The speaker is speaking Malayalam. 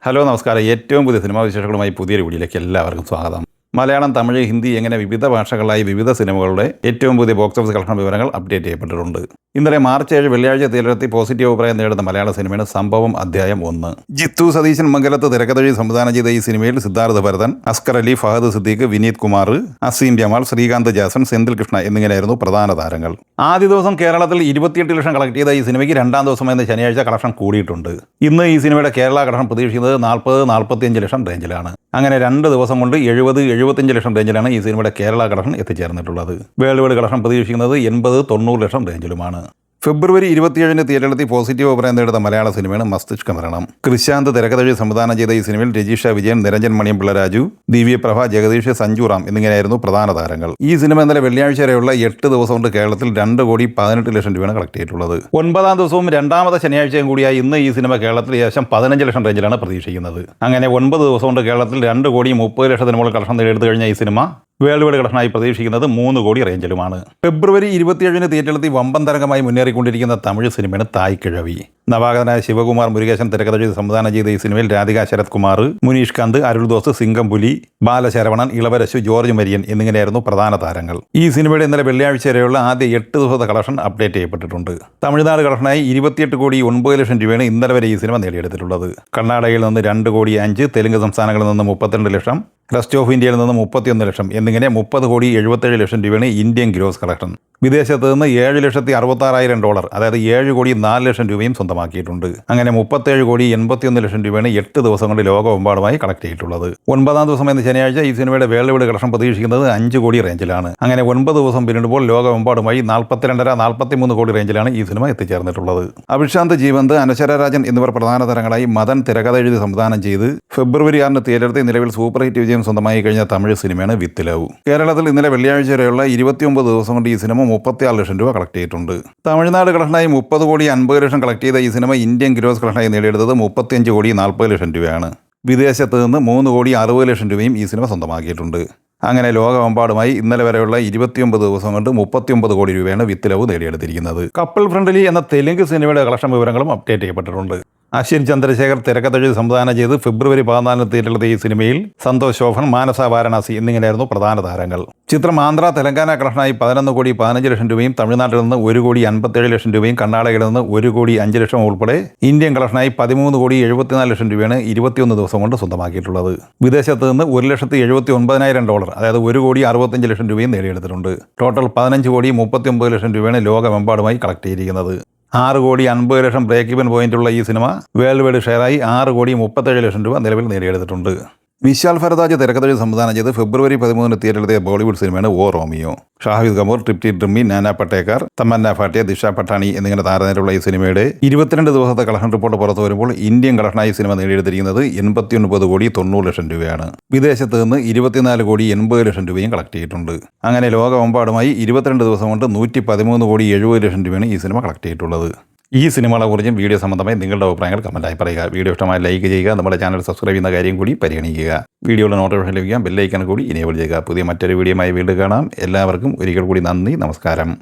ഹലോ നമസ്കാരം. ഏറ്റവും പുതിയ സിനിമാ വിശേഷങ്ങളുമായി പുതിയൊരു വീഡിയോയിലേക്ക് എല്ലാവർക്കും സ്വാഗതം. മലയാളം, തമിഴ്, ഹിന്ദി എങ്ങനെ വിവിധ ഭാഷകളായി വിവിധ സിനിമകളുടെ ഏറ്റവും പുതിയ ബോക്സ് ഓഫീസ് കളക്ഷൻ വിവരങ്ങൾ അപ്ഡേറ്റ് ചെയ്യപ്പെട്ടിട്ടുണ്ട്. ഇന്നലെ മാർച്ച് 7 വെള്ളിയാഴ്ച തിയേറ്ററിലെത്തി പോസിറ്റീവ് അഭിപ്രായം നേടുന്ന മലയാള സിനിമയാണ് സംഭവം അധ്യായം 1. ജിത്തു സതീശൻ മംഗലത്ത് തിരക്കഥഴി സംവിധാനം ചെയ്ത ഈ സിനിമയിൽ സിദ്ധാർത്ഥ ഭരതൻ, അസ്കർ അലി, ഫഹദ് സിദ്ദീഖ്, വിനീത് കുമാർ, അസീം ജമാൽ, ശ്രീകാന്ത് ജാസൻ, സെന്തിൽ കൃഷ്ണ എന്നിങ്ങനെയായിരുന്നു പ്രധാന താരങ്ങൾ. ആദ്യ ദിവസം കേരളത്തിൽ 28 ലക്ഷം കളക്ട് ചെയ്ത ഈ സിനിമയ്ക്ക് രണ്ടാം ദിവസം ഇന്ന് ശനിയാഴ്ച കളക്ഷൻ കൂടിയിട്ടുണ്ട്. ഇന്ന് ഈ സിനിമയുടെ കേരള കളക്ഷൻ പ്രതീക്ഷിക്കുന്നത് 40-45 ലക്ഷം റേഞ്ചിലാണ്. അങ്ങനെ 2 ദിവസം കൊണ്ട് 70-75 ലക്ഷം റേഞ്ചിലാണ് ഈ സിനിമയുടെ കേരള കളക്ഷൻ എത്തിച്ചേർന്നിട്ടുള്ളത്. വേൾഡ് വൈഡ് കളക്ഷൻ പ്രതീക്ഷിക്കുന്നത് 80-90 ലക്ഷം റേഞ്ചിലുമാണ്. ഫെബ്രുവരി 27 തിയേറ്ററിലെത്തി പോസിറ്റീവ് അഭിപ്രായം നേടുന്ന മലയാള സിനിമയാണ് മസ്തിഷ്ക മരണം. കൃശാന്ത് തിരക്കഥഴി സംവിധാനം ചെയ്ത ഈ സിനിമയിൽ രജിഷ വിജയൻ, നിരഞ്ജൻ മണിയംപിള്ള രാജു, ദിവ്യപ്രഭ, ജഗദീഷ്, സഞ്ജു റാം എന്നിങ്ങനെയായിരുന്നു പ്രധാന താരങ്ങൾ. ഈ സിനിമ ഇന്നലെ വെള്ളിയാഴ്ച വരെയുള്ള 8 ദിവസം കൊണ്ട് കേരളത്തിൽ 2,18 ലക്ഷം രൂപയാണ് കളക്ട് ചെയ്തിട്ടുള്ളത്. 9ാം ദിവസവും രണ്ടാമത്തെ ശനിയാഴ്ചയും കൂടിയായി ഇന്ന് ഈ സിനിമ കേരളത്തിൽ ഏകദേശം 15 ലക്ഷം റേഞ്ചിലാണ് പ്രതീക്ഷിക്കുന്നത്. അങ്ങനെ 9 ദിവസം കൊണ്ട് കേരളത്തിൽ 2,30 ലക്ഷത്തിന് മുകളിൽ കളക്ഷൻ നേടിയെടുത്തു കഴിഞ്ഞ ഈ സിനിമ വേൾഡ് വൈഡ് കളക്ഷനായി പ്രതീക്ഷിക്കുന്നത് 3 കോടി റേഞ്ചിലുമാണ്. ഫെബ്രുവരി 27 തിയേറ്ററിലെത്തി വമ്പൻ തരംഗമായി മുന്നേറിക്കൊണ്ടിരിക്കുന്ന തമിഴ് സിനിമയാണ് തായ് കിഴവി. നവാഗതനായ ശിവകുമാർ മുരുകേശൻ തിരക്കഥ സംവിധാനം ചെയ്ത ഈ സിനിമയിൽ രാധിക ശരത് കുമാർ, മുനീഷ് കാന്ത്, അരുൾദോസ്, സിംഗംപുലി, ബാലശരവണൻ, ഇളവരശു, ജോർജ് മരിയൻ എന്നിങ്ങനെയായിരുന്നു പ്രധാന താരങ്ങൾ. ഈ സിനിമയുടെ ഇന്നലെ വെള്ളിയാഴ്ച വരെയുള്ള ആദ്യ 8 ദിവസത്തെ കളക്ഷൻ അപ്ഡേറ്റ് ചെയ്യപ്പെട്ടിട്ടുണ്ട്. തമിഴ്നാട് കളക്ഷനായി 28,09 ലക്ഷം രൂപയാണ് ഇന്നലെ വരെ ഈ സിനിമ നേടിയെടുത്തിട്ടുള്ളത്. കർണാടകയിൽ നിന്ന് 2,05,00,000, തെലുങ്ക് സംസ്ഥാനങ്ങളിൽ നിന്ന് 32 ലക്ഷം, റെസ്റ്റ് ഓഫ് ഇന്ത്യയിൽ നിന്ന് 31 ലക്ഷം എന്നിങ്ങനെ 30,77 ലക്ഷം രൂപയാണ് ഇന്ത്യൻ ഗ്രോസ് കളക്ഷൻ. വിദേശത്ത് നിന്ന് $7,66,000, അതായത് 7,04 ലക്ഷം രൂപയും സ്വന്തമാക്കിയിട്ടുണ്ട്. അങ്ങനെ 37,81 ലക്ഷം രൂപയാണ് 8 ദിവസം കൊണ്ട് ലോകമെമ്പാടുമായി കളക്ട് ചെയ്തിട്ടുള്ളത്. 9ാം ദിവസം എന്ന ശനിയാഴ്ച ഈ സിനിമയുടെ വേൾഡ് വൈഡ് കളക്ഷൻ പ്രതീക്ഷിക്കുന്നത് 5 കോടി റേഞ്ചിലാണ്. അങ്ങനെ 9 ദിവസം പിന്നിടുമ്പോൾ ലോകമെമ്പാടുമായി 42-43 കോടി റേഞ്ചിലാണ് ഈ സിനിമ എത്തിച്ചേർന്നിട്ടുള്ളത്. അഭിഷാന്ത് ജീവന്ത്, അനശ്വര രാജൻ എന്നിവർ പ്രധാന താരങ്ങളായി മദൻ തിരക്കഥ എഴുതി സംവിധാനം ചെയ്ത് ഫെബ്രുവരി 6 തിയേറ്ററിൽ നിലവിൽ സൂപ്പർ ഹിറ്റ് വിജയം സ്വന്തമായി കഴിഞ്ഞ തമിഴ് സിനിമയാണ് വിത്ത് ലവ്. കേരളത്തിൽ ഇന്നലെ വെള്ളിയാഴ്ച വരെയുള്ള 29 ദിവസം കൊണ്ട് ഈ സിനിമ 36 ലക്ഷം രൂപ കളക്ട് ചെയ്തിട്ടുണ്ട്. തമിഴ്നാട് കളക്ഷനായി 30,50 ലക്ഷം കളക്ട് ചെയ്ത ഈ സിനിമ ഇന്ത്യൻ ഗ്രോസ് കളക്ഷനായി നേടിയെടുത്തത് 35,40 ലക്ഷം രൂപയാണ്. വിദേശത്ത് നിന്ന് 3,60 ലക്ഷം രൂപയും ഈ സിനിമ സ്വന്തമാക്കിയിട്ടുണ്ട്. അങ്ങനെ ലോകമെമ്പാടുമായി ഇന്നലെ വരെയുള്ള 29 ദിവസം കൊണ്ട് 39 കോടി രൂപയാണ് വിത്ത് ലവ് നേടിയെടുത്തിരിക്കുന്നത്. കപ്പിൾ ഫ്രണ്ട്ലി എന്ന തെലുങ്ക് സിനിമയുടെ കളക്ഷൻ വിവരങ്ങളും അപ്ഡേറ്റ് ചെയ്യപ്പെട്ടിട്ടുണ്ട്. അശ്വിൻ ചന്ദ്രശേഖർ തിരക്കഥ സംവിധാനം ചെയ്ത് ഫെബ്രുവരി 14 തിയേറ്ററിലെത്തിയ ഈ സിനിമയിൽ സന്തോഷ് ശോഭൻ, മാനസ വാരണാസി എന്നിങ്ങനെയായിരുന്നു പ്രധാന താരങ്ങൾ. ചിത്രം ആന്ധ്ര, തെലങ്കാന കളക്ഷനായി 11,15 ലക്ഷം രൂപയും, തമിഴ്നാട്ടിൽ നിന്ന് 1,57 ലക്ഷം രൂപയും, കർണാടകയിൽ നിന്ന് 1,05 ലക്ഷം ഉൾപ്പെടെ ഇന്ത്യൻ കളക്ഷനായി 13,74 ലക്ഷം രൂപയാണ് 21 ദിവസം കൊണ്ട് സ്വന്തമാക്കിയിട്ടുള്ളത്. വിദേശത്ത് നിന്ന് $1,79,000, അതായത് 1,65 ലക്ഷം രൂപയും നേടിയെടുത്തിട്ടുണ്ട്. ടോട്ടൽ 15,39 ലക്ഷം രൂപയാണ് ലോകമെമ്പാടുമായി കളക്ട് ചെയ്തിരിക്കുന്നത്. 6,50 ലക്ഷം ബ്രേക്ക് ഇവൻ പോയിന്റുള്ള ഈ സിനിമ വേൾഡ് വൈഡ് ഷെയറായി 6,37 ലക്ഷം രൂപ നിലവിൽ നേടിയെടുത്തിട്ടുണ്ട്. വിശാൽ ഭരദ്വാജ് തിരക്കഥ സംവിധാനം ചെയ്ത് ഫെബ്രുവരി 13 തിയേറ്ററിലെത്തിയ ബോളിവുഡ് സിനിമയാണ് ഓ റോമിയോ. ഷാഹിദ് കപൂർ, ട്രിപ്റ്റി ഡ്രിമ്മി, നാനാ പട്ടേക്കർ, തമന്ന ഭാട്ടിയ, ദിഷ പട്ടാണി എന്നിങ്ങനെ താരനിരയുള്ള ഈ സിനിമയുടെ 22 ദിവസത്തെ കളക്ഷൻ റിപ്പോർട്ട് പുറത്തു വരുമ്പോൾ ഇന്ത്യൻ കളക്ഷനായി സിനിമ നേടിയെടുത്തിരിക്കുന്നത് 89,90 ലക്ഷം രൂപയാണ്. വിദേശത്ത് നിന്ന് 24,80 ലക്ഷം രൂപയും കളക്ട് ചെയ്തിട്ടുണ്ട്. അങ്ങനെ ലോകമെമ്പാടുമായി 22 ദിവസം കൊണ്ട് 113,70 ലക്ഷം രൂപയാണ് ഈ സിനിമ കളക്ട് ചെയ്തിട്ടുള്ളത്. ഈ സിനിമകളെ കുറിച്ചും വീഡിയോ സംബന്ധമായി നിങ്ങളുടെ അഭിപ്രായങ്ങൾ കമൻറ്റായി പറയുക. വീഡിയോ ഇഷ്ടമായി ലൈക്ക് ചെയ്യുക. നമ്മുടെ ചാനൽ സബ്സ്ക്രൈബ് ചെയ്യുന്ന കാര്യം കൂടി പരിഗണിക്കുക. വീഡിയോയുടെ നോട്ടിഫിക്കേഷൻ ലഭിക്കാൻ ബെല്ലൈക്കൺ കൂടി ഇനേബിൾ ചെയ്യുക. പുതിയ മറ്റൊരു വീഡിയോയുമായി വീണ്ടും കാണാം. എല്ലാവർക്കും ഒരിക്കൽ കൂടി നന്ദി, നമസ്കാരം.